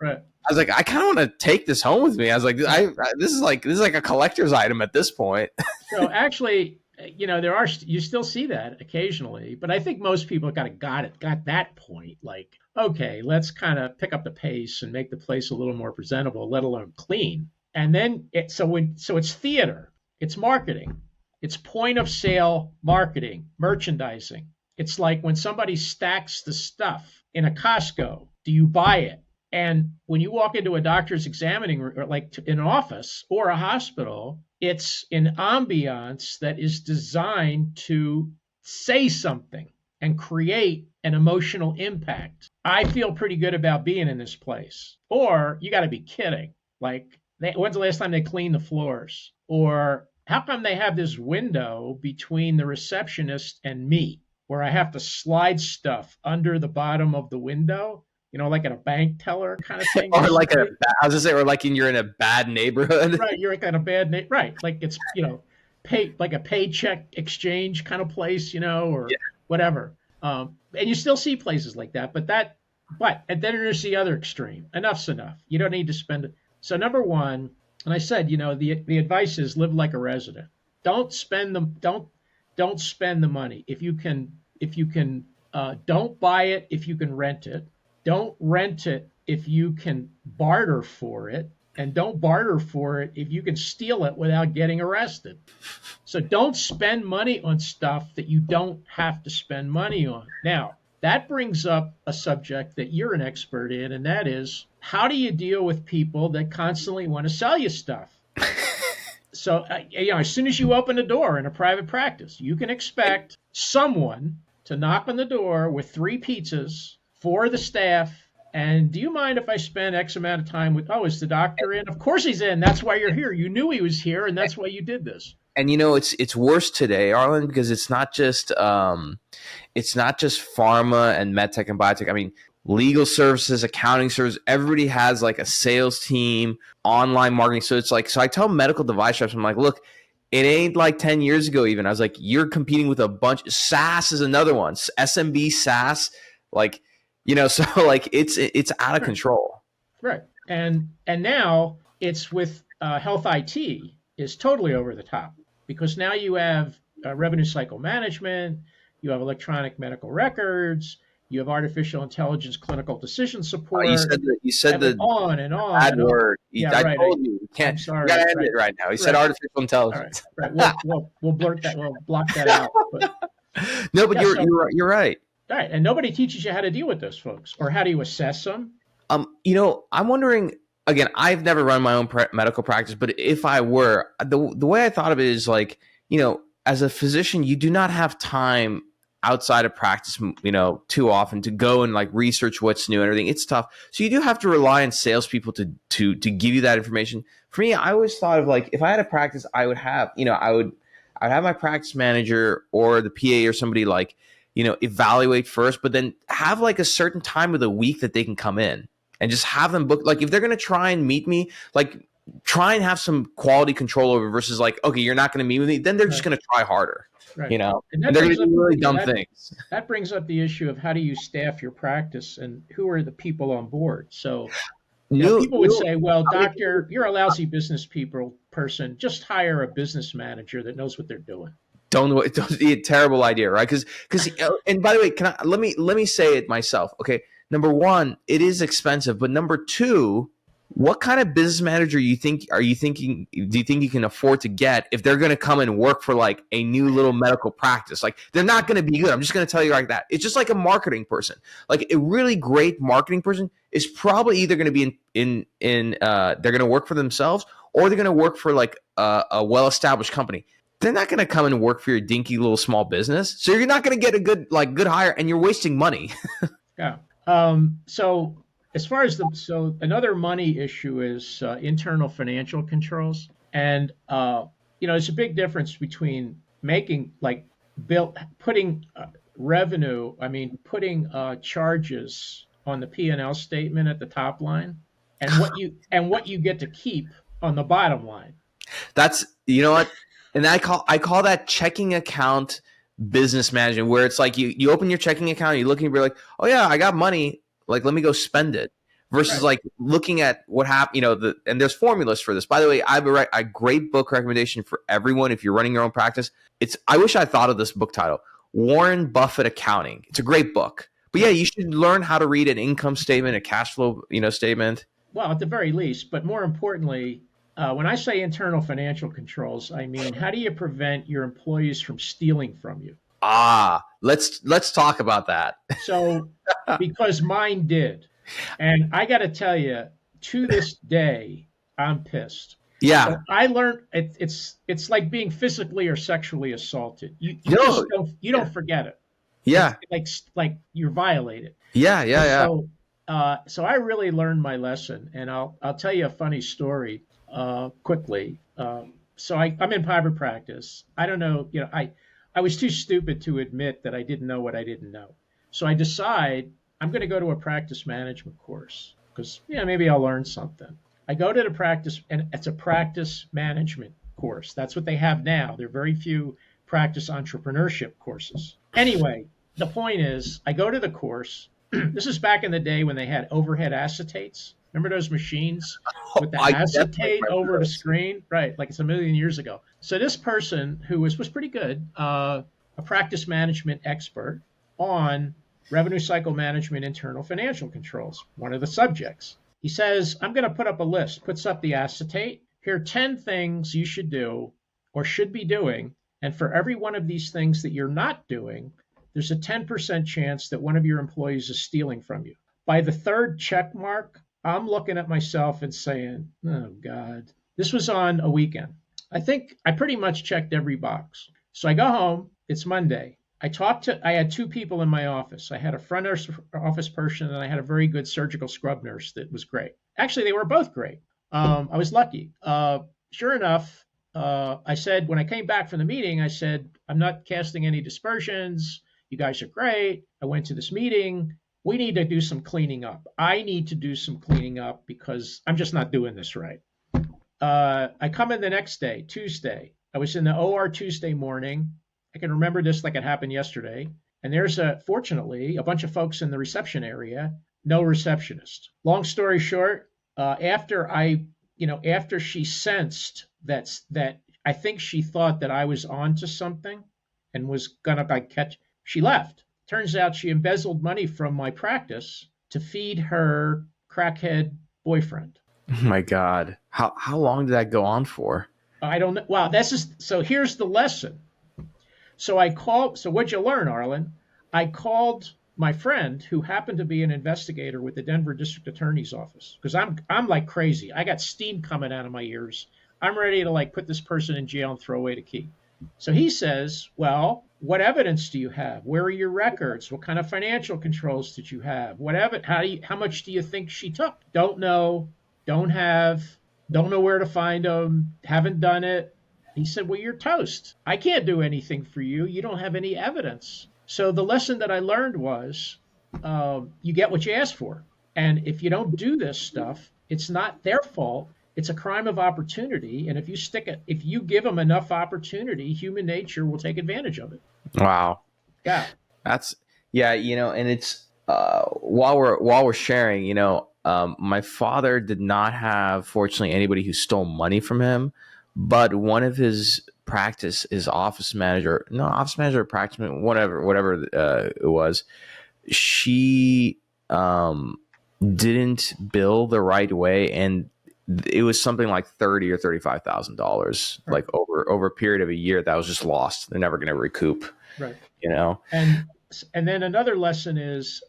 Right. I kind of want to take this home with me. I was like, this is like a collector's item at this point. So actually, you still see that occasionally, but I think most people got that point. Like, okay, let's kind of pick up the pace and make the place a little more presentable, let alone clean. And then so it's theater, it's marketing, it's point of sale marketing, merchandising. It's like when somebody stacks the stuff in a Costco, do you buy it? And when you walk into a doctor's examining room, or like an office or a hospital, it's an ambiance that is designed to say something and create an emotional impact. I feel pretty good about being in this place. Or you got to be kidding. Like, when's the last time they cleaned the floors? Or how come they have this window between the receptionist and me where I have to slide stuff under the bottom of the window? Like at a bank teller kind of thing. Or like I was gonna say, or like you're in a bad neighborhood. Right, you're like in a bad right. Like it's like a paycheck exchange kind of place, or whatever. And you still see places like that, and then there's the other extreme. Enough's enough. You don't need to spend it. So number one, and I said, the advice is live like a resident. Don't spend the money. If you can, don't buy it if you can rent it. Don't rent it if you can barter for it, and don't barter for it if you can steal it without getting arrested. So don't spend money on stuff that you don't have to spend money on. Now, that brings up a subject that you're an expert in, and that is, how do you deal with people that constantly want to sell you stuff? So, as soon as you open a door in a private practice, you can expect someone to knock on the door with 3 pizzas for the staff. And do you mind if I spend X amount of time with, is the doctor in? Of course he's in. That's why you're here. You knew he was here, and that's why you did this. And it's worse today, Arlen, because it's not just pharma and medtech and biotech. I mean, legal services, accounting services, everybody has like a sales team, online marketing. So it's like, so I tell medical device reps, I'm like, look, it ain't like 10 years ago even. I was like, you're competing with a bunch. SaaS is another one. SMB, SaaS, like, so like it's out of control. Right. And now it's with health IT is totally over the top, because now you have revenue cycle management, you have electronic medical records, you have artificial intelligence clinical decision support. You said the on and on. bad word. I told you can't. I'm sorry. You gotta end it right now. He said artificial intelligence. All right. We'll blurt that. We'll block that out. But, no, but you're right. All right, and nobody teaches you how to deal with those folks, or how do you assess them? I'm wondering. Again, I've never run my own medical practice, but if I were, the way I thought of it is like, as a physician, you do not have time outside of practice, too often to go and like research what's new and everything. It's tough, so you do have to rely on salespeople to give you that information. For me, I always thought of like, if I had a practice, I would have, I'd have my practice manager or the PA or somebody like, evaluate first, but then have like a certain time of the week that they can come in and just have them book. Like if they're going to try and meet me, like try and have some quality control over versus like, okay, you're not going to meet with me. Then they're just going to try harder, right. And they're going to do really dumb things. That brings up the issue of how do you staff your practice and who are the people on board? So people would say, well, doctor, you're a lousy business person. Just hire a business manager that knows what they're doing. Don't be a terrible idea, right? Because and by the way, let me say it myself. Okay, number one, it is expensive, but number two, what kind of business manager do you think you can afford to get if they're going to come and work for like a new little medical practice? Like they're not going to be good. I'm just going to tell you like that. It's just like a marketing person. Like a really great marketing person is probably either going to be they're going to work for themselves or they're going to work for like a well-established company. They're not going to come and work for your dinky little small business. So you're not going to get a good hire, and you're wasting money. Yeah. So as far as another money issue is internal financial controls. And there's a big difference between making like putting revenue. I mean, putting charges on the P&L statement at the top line, and what you get to keep on the bottom line. That's, you know what, and I call that checking account business management, where it's like you open your checking account, you look and you're like, oh yeah, I got money, like let me go spend it. Versus Right. like looking at what happened, and there's formulas for this. By the way, I have a great book recommendation for everyone if you're running your own practice. I wish I thought of this book title, Warren Buffett Accounting. It's a great book. But yeah, you should learn how to read an income statement, a cash flow, statement. Well, at the very least, but more importantly, when I say internal financial controls, I mean, how do you prevent your employees from stealing from you? Let's talk about that. So, because mine did. And I got to tell you, to this day, I'm pissed. Yeah. So I learned it's like being physically or sexually assaulted. You No. just don't forget it. Yeah. It's like you're violated. Yeah. So I really learned my lesson, and I'll tell you a funny story quickly. So I'm in private practice. I don't know, I was too stupid to admit that I didn't know what I didn't know. So I decide I'm going to go to a practice management course because maybe I'll learn something. I go to the practice, and it's a practice management course. That's what they have now. There are very few practice entrepreneurship courses. Anyway, the point is, I go to the course. This is back in the day when they had overhead acetates. Remember those machines with the acetate over the screen? Right, like it's a million years ago. So this person who was pretty good, a practice management expert on revenue cycle management, internal financial controls, one of the subjects. He says, I'm going to put up a list, puts up the acetate. Here are 10 things you should do or should be doing. And for every one of these things that you're not doing, there's a 10% chance that one of your employees is stealing from you. By the third check mark, I'm looking at myself and saying, oh God, this was on a weekend. I think I pretty much checked every box. So I go home, it's Monday. I had two people in my office. I had a front office person, and I had a very good surgical scrub nurse that was great. Actually, they were both great. I was lucky. Sure enough, I said, when I came back from the meeting, I said, I'm not casting any dispersions. You guys are great. I went to this meeting. We need to do some cleaning up. I need to do some cleaning up because I'm just not doing this right. I come in the next day, Tuesday. I was in the OR Tuesday morning. I can remember this like it happened yesterday. And there's fortunately, a bunch of folks in the reception area, no receptionist. Long story short, after she sensed that I think she thought that I was onto something and was gonna catch, she left. Turns out she embezzled money from my practice to feed her crackhead boyfriend. Oh my God. How long did that go on for? I don't know. Wow, so here's the lesson. So what'd you learn, Arlen? I called my friend who happened to be an investigator with the Denver District Attorney's Office because I'm like crazy. I got steam coming out of my ears. I'm ready to put this person in jail and throw away the key. So he says, well, what evidence do you have? Where are your records? What kind of financial controls did you have? How much do you think she took? Don't know, don't know where to find them, haven't done it. He said, well, you're toast. I can't do anything for you. You don't have any evidence. So the lesson that I learned was you get what you ask for. And if you don't do this stuff, it's not their fault. It's a crime of opportunity. And if you give them enough opportunity, human nature will take advantage of it. Wow. Yeah. And it's while we're sharing, my father did not have, fortunately, anybody who stole money from him. But one of his office manager, practice, whatever it was, she didn't bill the right way, and it was something like $30,000 or $35,000, right. Like over a period of a year that was just lost. They're never going to recoup. Right. And then another lesson is,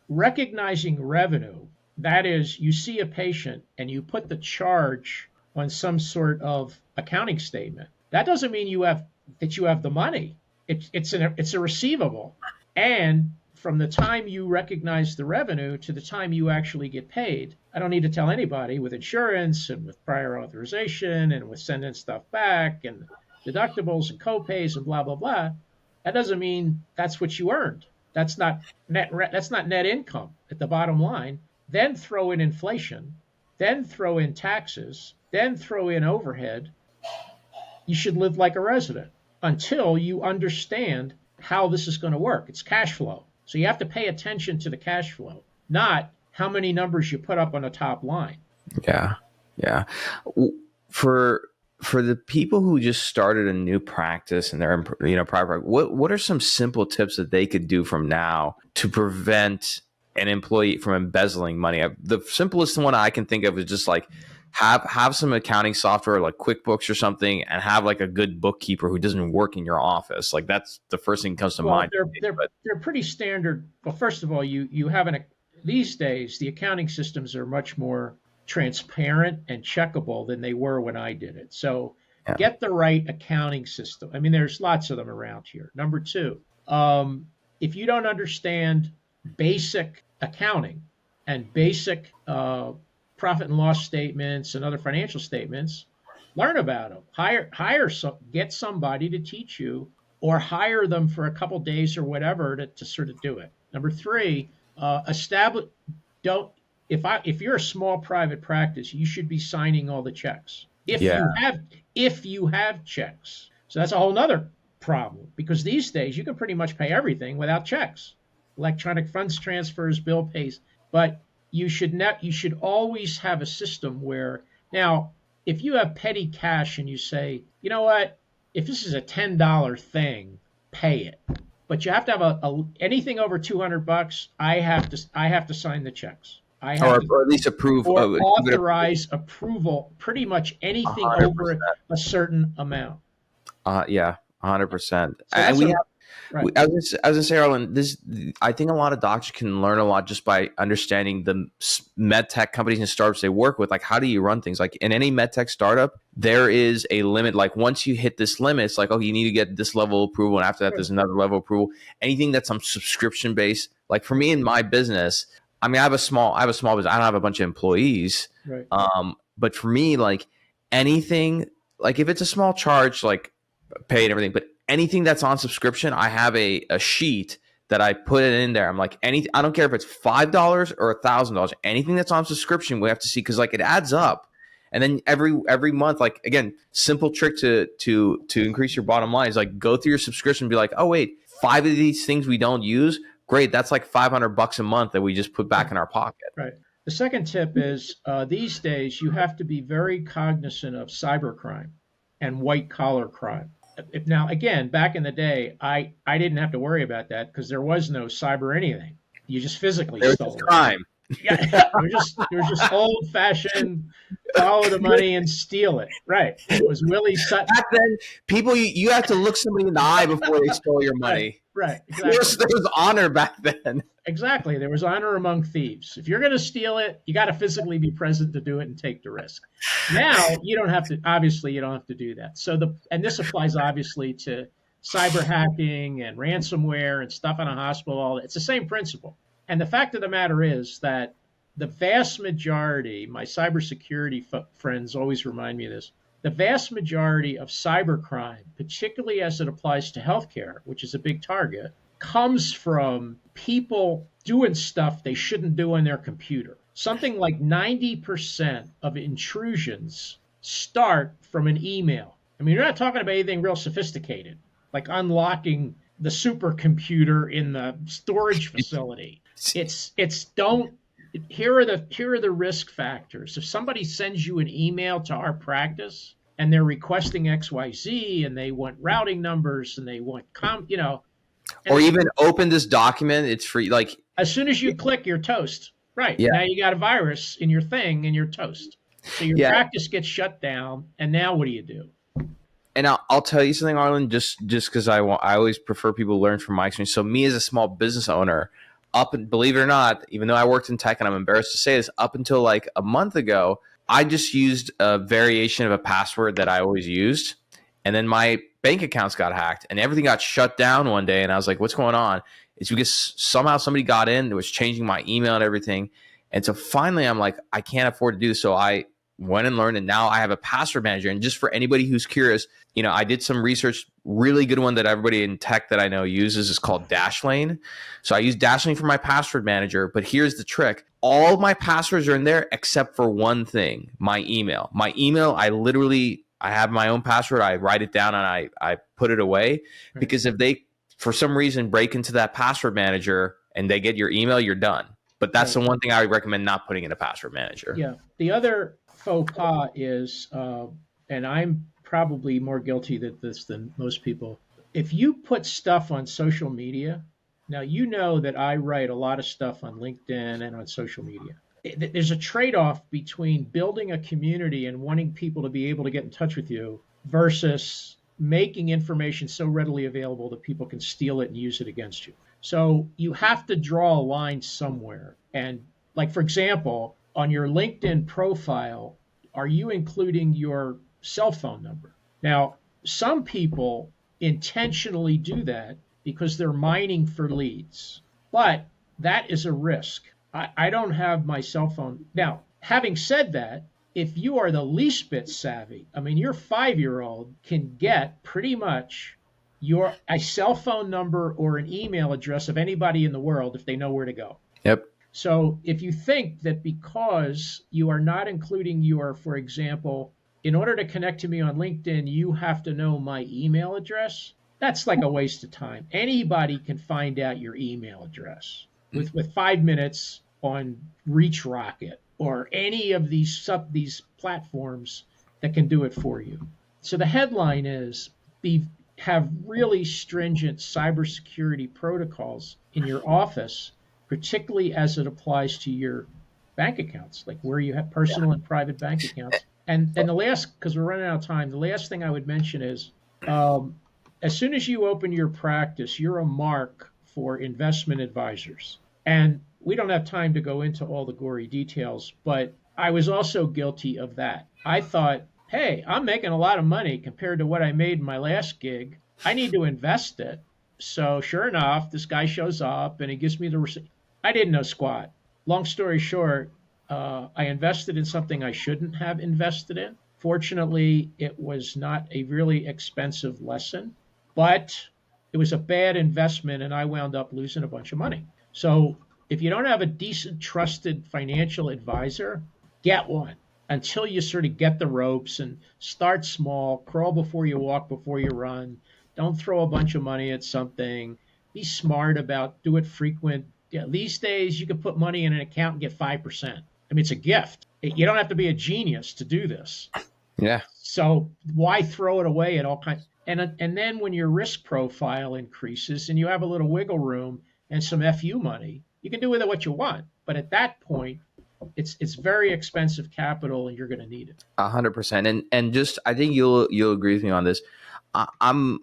recognizing revenue. That is, you see a patient and you put the charge on some sort of accounting statement. That doesn't mean you have the money. It's a receivable. And from the time you recognize the revenue to the time you actually get paid. I don't need to tell anybody with insurance and with prior authorization and with sending stuff back and deductibles and copays and blah, blah, blah. That doesn't mean that's what you earned. That's not that's not net income at the bottom line. Then throw in inflation, then throw in taxes, then throw in overhead. You should live like a resident until you understand how this is going to work. It's cash flow. So you have to pay attention to the cash flow, not how many numbers you put up on the top line. Yeah. Yeah. For the people who just started a new practice and they're, private, what are some simple tips that they could do from now to prevent an employee from embezzling money? The simplest one I can think of is just like have some accounting software like QuickBooks or something, and have like a good bookkeeper who doesn't work in your office. Like that's the first thing that comes to mind. They're pretty standard. Well, first of all, you have these days the accounting systems are much more transparent and checkable than they were when I did it. So get the right accounting system. I mean, there's lots of them around here. Number two, if you don't understand basic accounting and basic profit and loss statements and other financial statements, learn about them. Get somebody to teach you, or hire them for a couple days or whatever to sort of do it. Number three, if you're a small private practice, you should be signing all the checks. If you have checks. So that's a whole nother problem, because these days you can pretty much pay everything without checks. Electronic funds transfers, bill pays, but you should always have a system where, now, if you have petty cash and you say, you know what, if this is a $10 thing, pay it. But you have to have anything over $200. I have to sign the checks. Or at least approve or authorize approval. Pretty much anything 100%. Over a certain amount. 100%. So right. I was gonna say, Arlen, I think a lot of doctors can learn a lot just by understanding the med tech companies and startups they work with. Like, how do you run things? Like in any med tech startup, there is a limit. Like once you hit this limit, it's like, oh, you need to get this level of approval, and after that, there's another level of approval. Anything that's on subscription based, like for me in my business, I mean, I have a small business. I don't have a bunch of employees. Right. But for me, like anything, like if it's a small charge, like pay and everything, but anything that's on subscription, I have a sheet that I put it in there. I'm like, I don't care if it's $5 or $1,000, anything that's on subscription, we have to see, because like it adds up. And then every month, like again, simple trick to increase your bottom line is like go through your subscription and be like, oh wait, 5 of these things we don't use. Great, that's like $500 a month that we just put back in our pocket. Right. The second tip is these days you have to be very cognizant of cybercrime and white collar crime. Now, again, back in the day, I didn't have to worry about that because there was no cyber anything. You just physically stole crime. Yeah, it was just old fashioned follow the money and steal it. Right. It was Willie Sutton. Back then, people you had to look somebody in the eye before they stole your money. Right. Exactly. There was honor back then. Exactly. There was honor among thieves. If you're going to steal it, you got to physically be present to do it and take the risk. Now you don't have to. Obviously, you don't have to do that. And this applies obviously to cyber hacking and ransomware and stuff in a hospital. It's the same principle. And the fact of the matter is that the vast majority, my cybersecurity friends always remind me of this, the vast majority of cybercrime, particularly as it applies to healthcare, which is a big target, comes from people doing stuff they shouldn't do on their computer. Something like 90% of intrusions start from an email. I mean, you're not talking about anything real sophisticated, like unlocking the supercomputer in the storage facility. Here are the risk factors. If somebody sends you an email to our practice and they're requesting XYZ and they want routing numbers and they want or even open this document, it's free. Like as soon as you click, you're toast. Right. Yeah. Now you got a virus in your thing and you're toast. So your practice gets shut down. And now what do you do? And I'll tell you something, Arlen, just because I always prefer people to learn from my experience. So me as a small business owner, believe it or not, even though I worked in tech, and I'm embarrassed to say this, up until like a month ago, I just used a variation of a password that I always used. And then my bank accounts got hacked and everything got shut down one day. And I was like, what's going on? It's because somehow somebody got in that was changing my email and everything. And so finally, I'm like, I can't afford to do this. So I went and learned, and now I have a password manager. And just for anybody who's curious, I did some research. Really good one that everybody in tech that I know uses is called Dashlane. So I use Dashlane for my password manager. But here's the trick. All my passwords are in there except for one thing, my email. My email, I have my own password. I write it down and I put it away, because if they, for some reason, break into that password manager and they get your email, you're done. But that's the one thing I would recommend not putting in a password manager. Yeah. The other faux pas is, and I'm probably more guilty of this than most people. If you put stuff on social media, now you know that I write a lot of stuff on LinkedIn and on social media. There's a trade-off between building a community and wanting people to be able to get in touch with you versus making information so readily available that people can steal it and use it against you. So you have to draw a line somewhere. And like, for example, on your LinkedIn profile, are you including your cell phone number? Now, some people intentionally do that because they're mining for leads, but that is a risk. I don't have my cell phone. Now, having said that, if you are the least bit savvy, I mean, your 5-year-old can get pretty much a cell phone number or an email address of anybody in the world if they know where to go. Yep. So if you think that because you are not including for example, in order to connect to me on LinkedIn, you have to know my email address, that's like a waste of time. Anybody can find out your email address with 5 minutes on Reach Rocket or any of these platforms that can do it for you. So the headline is have really stringent cybersecurity protocols in your office, particularly as it applies to your bank accounts, like where you have personal and private bank accounts. And the last, because we're running out of time, the last thing I would mention is as soon as you open your practice, you're a mark for investment advisors. And we don't have time to go into all the gory details, but I was also guilty of that. I thought, hey, I'm making a lot of money compared to what I made in my last gig. I need to invest it. So sure enough, this guy shows up and he gives me the receipt. I didn't know squat. Long story short, I invested in something I shouldn't have invested in. Fortunately, it was not a really expensive lesson, but it was a bad investment and I wound up losing a bunch of money. So if you don't have a decent, trusted financial advisor, get one until you sort of get the ropes and start small, crawl before you walk, before you run. Don't throw a bunch of money at something. Be smart do it frequent. Yeah, these days, you can put money in an account and get 5%. I mean, it's a gift. You don't have to be a genius to do this. Yeah. So why throw it away at all kinds? And then when your risk profile increases and you have a little wiggle room and some FU money, you can do with it what you want. But at that point, it's very expensive capital and you're going to need it. 100%. And just, I think you'll agree with me on this. I'm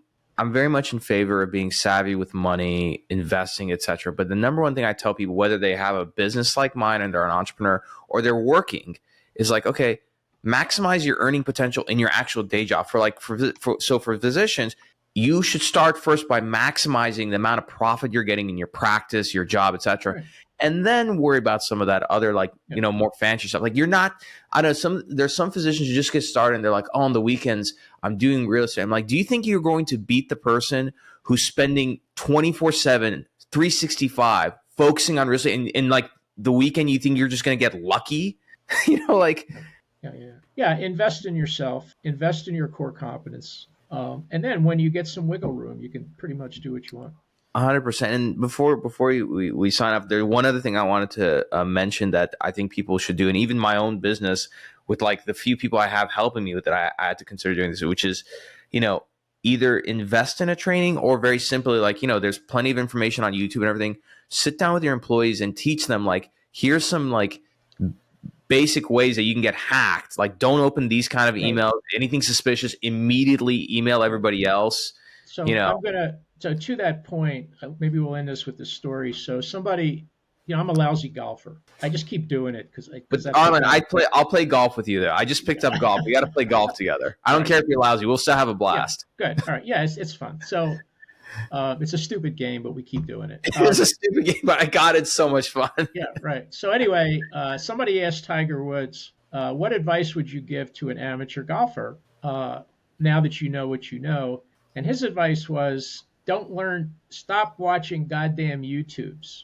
very much in favor of being savvy with money, investing, etc. But the number one thing I tell people, whether they have a business like mine and they're an entrepreneur or they're working, is like, okay, maximize your earning potential in your actual day job. For physicians, you should start first by maximizing the amount of profit you're getting in your practice, your job, etc. Right. And then worry about some of that other, like, more fancy stuff. Like, you're not, I know there's some physicians who just get started and they're like, oh, on the weekends, I'm doing real estate. I'm like, do you think you're going to beat the person who's spending 24/7, 365 focusing on real estate and like the weekend, you think you're just going to get lucky? Yeah. Invest in yourself, invest in your core competence. And then when you get some wiggle room, you can pretty much do what you want. 100%. And before we sign up, there's one other thing I wanted to mention that I think people should do, and even my own business with like the few people I have helping me with it, I had to consider doing this, which is, either invest in a training or very simply, like, there's plenty of information on YouTube and everything. Sit down with your employees and teach them, like, here's some like basic ways that you can get hacked. Like, don't open these kind of emails. Anything suspicious, immediately email everybody else. So So to that point, maybe we'll end this with this story. So somebody, I'm a lousy golfer. I just keep doing it because. But Arlen, I'll play golf with you there. I just picked up golf. We got to play golf together. I don't care if you're lousy. We'll still have a blast. Yeah, good. All right. Yeah, it's fun. So It's a stupid game, but we keep doing it. It's a stupid game, but I got it. So much fun. Yeah, right. So anyway, somebody asked Tiger Woods, what advice would you give to an amateur golfer now that you know what you know? And his advice was, stop watching goddamn YouTubes.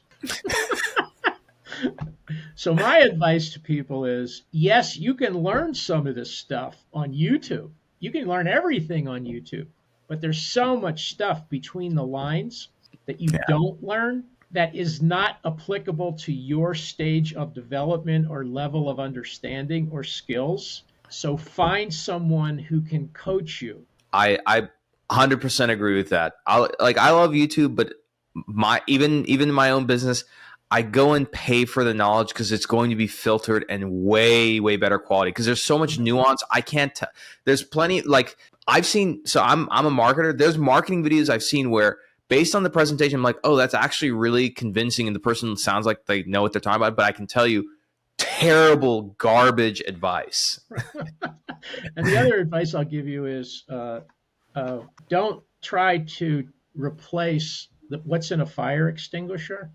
So my advice to people is, yes, you can learn some of this stuff on YouTube. You can learn everything on YouTube, but there's so much stuff between the lines that you don't learn that is not applicable to your stage of development or level of understanding or skills. So find someone who can coach you. I 100% agree with that. I love YouTube, but even in my own business, I go and pay for the knowledge because it's going to be filtered and way, way better quality. Because there's so much nuance. I can't tell. There's plenty, like I've seen. So I'm a marketer. There's marketing videos I've seen where, based on the presentation, I'm like, oh, that's actually really convincing, and the person sounds like they know what they're talking about. But I can tell you, terrible, garbage advice. And the other advice I'll give you is, don't try to replace what's in a fire extinguisher.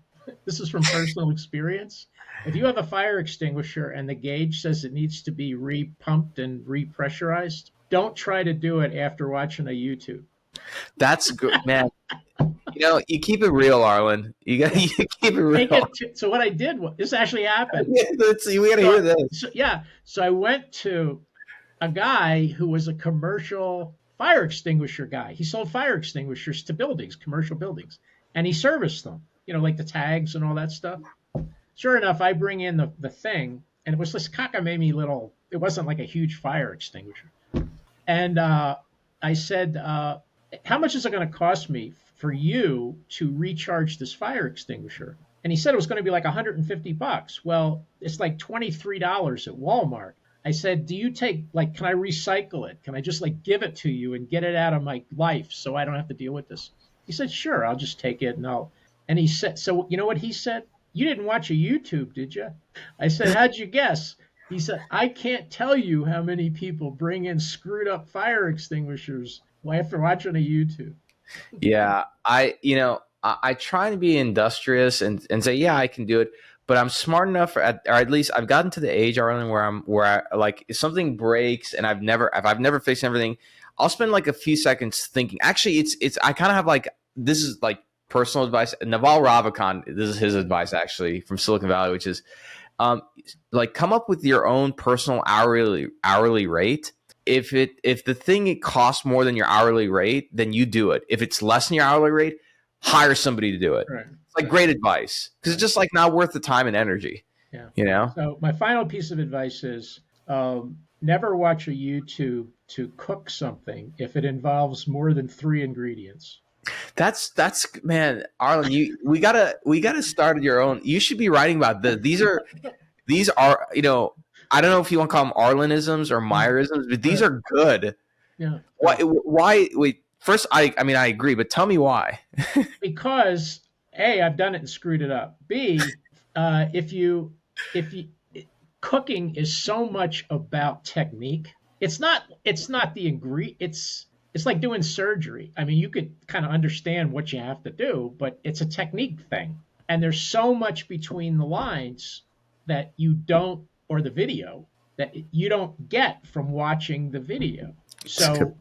This is from personal experience. If you have a fire extinguisher and the gauge says it needs to be re-pumped and repressurized, don't try to do it after watching a YouTube. That's good, man. You keep it real, Arlen. You keep it real. So what I did was, this actually happened. Let's see. We got to hear this. So I went to a guy who was a commercial fire extinguisher guy. He sold fire extinguishers to buildings, commercial buildings, and he serviced them. Like the tags and all that stuff. Sure enough, I bring in the thing, and it was this cockamamie little, it wasn't like a huge fire extinguisher. And I said, how much is it going to cost me for you to recharge this fire extinguisher? And he said it was going to be like $150. Well, it's like $23 at Walmart. I said, can I recycle it? Can I just give it to you and get it out of my life so I don't have to deal with this? He said, sure, I'll just take it and he said, so you know what he said? You didn't watch a YouTube, did you? I said, how'd you guess? He said, I can't tell you how many people bring in screwed up fire extinguishers after watching a YouTube. Yeah, I try to be industrious and say, yeah, I can do it, but I'm smart enough, or at least I've gotten to the age, Arlen, where I like, if something breaks and I've never fixed everything, I'll spend like a few seconds thinking. Actually, it's I kind of have this is personal advice. Naval Ravikant, this is his advice actually from Silicon Valley, which is come up with your own personal hourly rate. If the thing it costs more than your hourly rate, then you do it. If it's less than your hourly rate, hire somebody to do it. Right. It's great advice because it's just not worth the time and energy. Yeah. So my final piece of advice is never watch a YouTube to cook something if it involves more than 3 ingredients. That's man, Arlen, we gotta start your own. You should be writing about this. These are I don't know if you want to call them Arlenisms or Meyerisms, but these are good. Yeah. Why wait, first I agree, but tell me why. Because A, I've done it and screwed it up. B, if you cooking is so much about technique. It's not the ingredient. It's like doing surgery. I mean, you could kind of understand what you have to do, but it's a technique thing. And there's so much between the lines that you don't, or the video, that you don't get from watching the video. So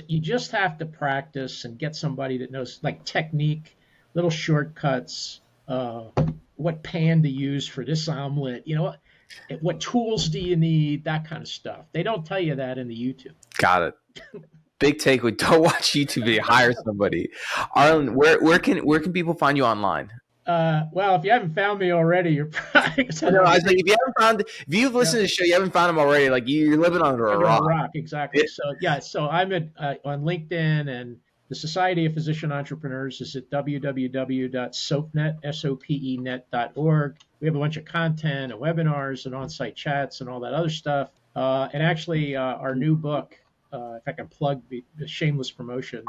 you just have to practice and get somebody that knows technique, little shortcuts, what pan to use for this omelet, what tools do you need, that kind of stuff. They don't tell you that in the YouTube. Got it. Big takeaway: don't watch YouTube video. Hire somebody. Arlen, where can people find you online? Well, if you haven't found me already, you're probably. No, I was like, if you've listened to the show, you haven't found him already. You're living under a rock. Exactly. So I'm on LinkedIn, and the Society of Physician Entrepreneurs is at www.sopenet.org. We have a bunch of content and webinars and on-site chats and all that other stuff. And actually, our new book. If I can plug the shameless promotion.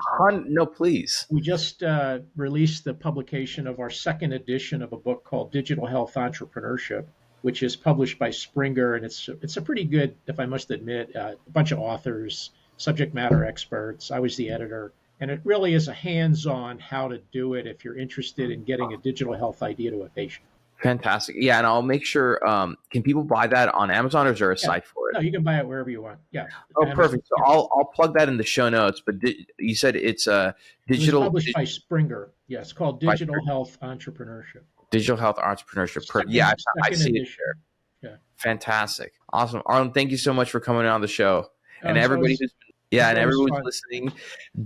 No, please. We just released the publication of our second edition of a book called Digital Health Entrepreneurship, which is published by Springer, and it's a pretty good, if I must admit, a bunch of authors, subject matter experts. I was the editor, And it really is a hands-on how to do it if you're interested in getting a digital health idea to a patient. Fantastic. Yeah, and I'll make sure. Can people buy that on Amazon, or is there a site for it? No, you can buy it wherever you want. Yeah. Oh, Amazon, perfect. So I'll plug that in the show notes. But you said it's digital. It was published by Springer. Yeah, it's called Digital Health Entrepreneurship. Digital Health Entrepreneurship. I see it there. Yeah. Fantastic. Awesome. Arlen, thank you so much for coming on the show. And everybody who's listening,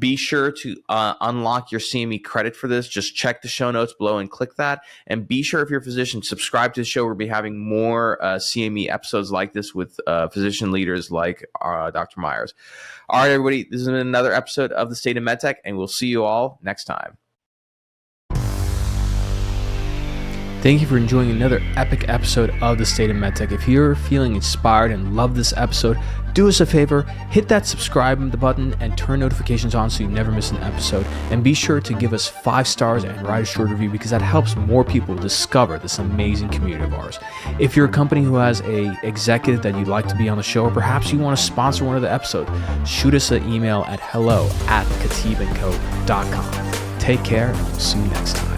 be sure to unlock your CME credit for this. Just check the show notes below and click that. And be sure, if you're a physician, subscribe to the show. We'll be having more CME episodes like this with physician leaders like Dr. Meyers. All right, everybody, this has been another episode of the State of MedTech, and we'll see you all next time. Thank you for enjoying another epic episode of the State of MedTech. If you're feeling inspired and love this episode, do us a favor, hit that subscribe button and turn notifications on so you never miss an episode. And be sure to give us 5 stars and write a short review, because that helps more people discover this amazing community of ours. If you're a company who has an executive that you'd like to be on the show, or perhaps you want to sponsor one of the episodes, shoot us an email at hello@khateebandco.com. Take care, and we'll see you next time.